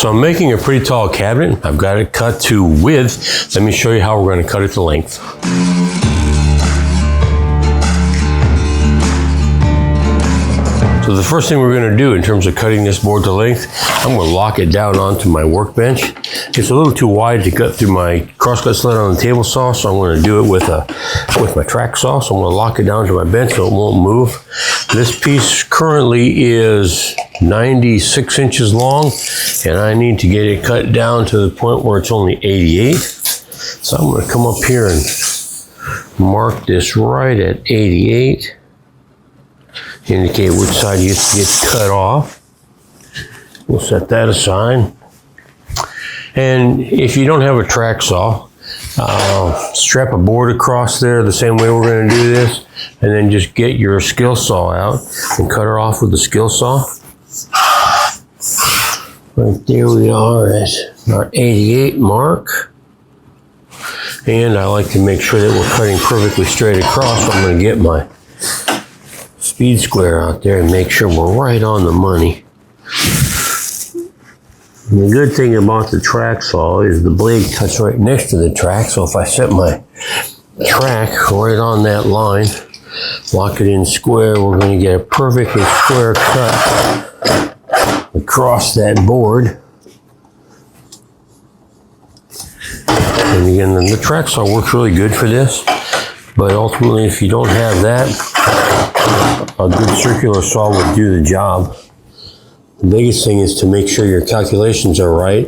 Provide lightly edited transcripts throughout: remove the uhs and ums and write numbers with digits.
So I'm making a pretty tall cabinet. I've got it cut to width. Let me show you how we're going to cut it to length. So the first thing we're going to do in terms of cutting this board to length, I'm going to lock it down onto my workbench. It's a little too wide to cut through my crosscut sled on the table saw, so I'm going to do it with my track saw. So I'm going to lock it down to my bench so it won't move. This piece currently is 96 inches long, and I need to get it cut down to the point where it's only 88. So I'm going to come up here and mark this right at 88. Indicate which side you get cut off. We'll set that aside. And if you don't have a track saw, strap a board across there the same way we're going to do this, and then just get your skill saw out and cut her off with the skill saw. Right there we are at our 88 mark. And I like to make sure that we're cutting perfectly straight across, so I'm going to get my speed square out there and make sure we're right on the money. And the good thing about the track saw is the blade cuts right next to the track, so if I set my track right on that line, lock it in square, we're going to get a perfectly square cut across that board. And again, the track saw works really good for this, but ultimately if you don't have that, a good circular saw would do the job. The biggest thing is to make sure your calculations are right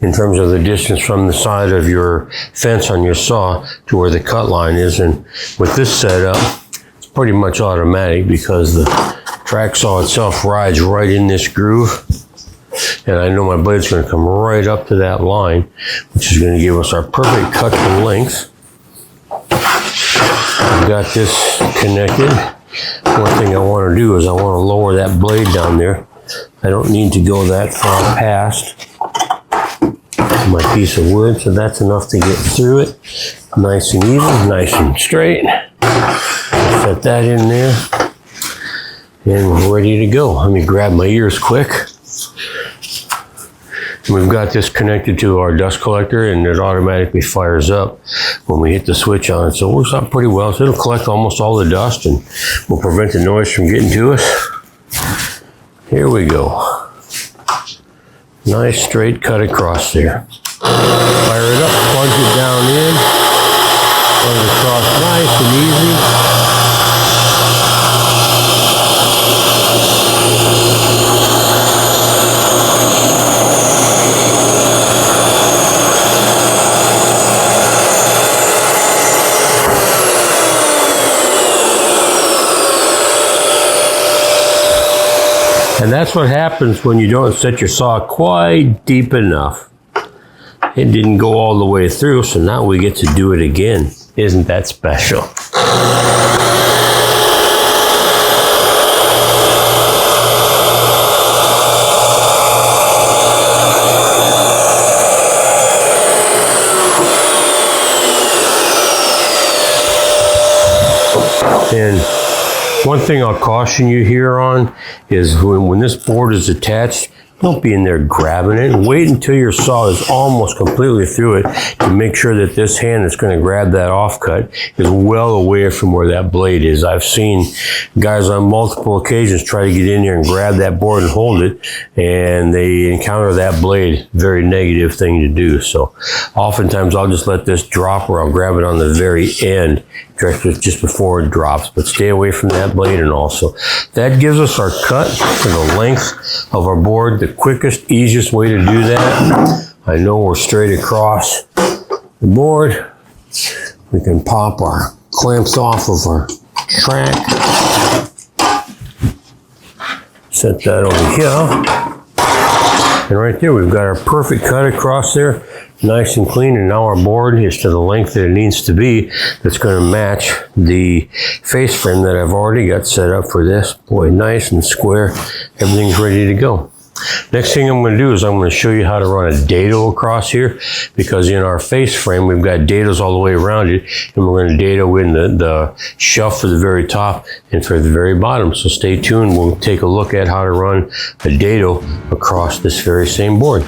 in terms of the distance from the side of your fence on your saw to where the cut line is. And with this setup, it's pretty much automatic because the track saw itself rides right in this groove. And I know my blade's going to come right up to that line, which is going to give us our perfect cut to length. I've got this connected. One thing I want to do is I want to lower that blade down there. I don't need to go that far past my piece of wood, so that's enough to get through it. Nice and even, nice and straight. Set that in there, and we're ready to go. Let me grab my ears quick. We've got this connected to our dust collector, and it automatically fires up when we hit the switch on it. So it works out pretty well. So it'll collect almost all the dust and will prevent the noise from getting to us. Here we go. Nice straight cut across there. Fire it up, plunge it down in, run it across nice and easy. And that's what happens when you don't set your saw quite deep enough. It didn't go all the way through, so now we get to do it again. Isn't that special? And one thing I'll caution you here on is when this board is attached, don't be in there grabbing it. Wait until your saw is almost completely through it to make sure that this hand that's going to grab that offcut is well away from where that blade is. I've seen guys on multiple occasions try to get in there and grab that board and hold it, and they encounter that blade. Very negative thing to do. So oftentimes I'll just let this drop, or I'll grab it on the very end just before it drops, but stay away from that blade. And also that gives us our cut to the length of our board. The quickest, easiest way to do that, I know we're straight across the board. We can pop our clamps off of our track, set that over here, and right there we've got our perfect cut across there. Nice and clean, and now our board is to the length that it needs to be. That's going to match the face frame that I've already got set up for this. Boy, nice and square. Everything's ready to go. Next thing I'm going to do is I'm going to show you how to run a dado across here, because in our face frame we've got dados all the way around it, and we're going to dado in the shelf for the very top and for the very bottom. So stay tuned. We'll take a look at how to run a dado across this very same board.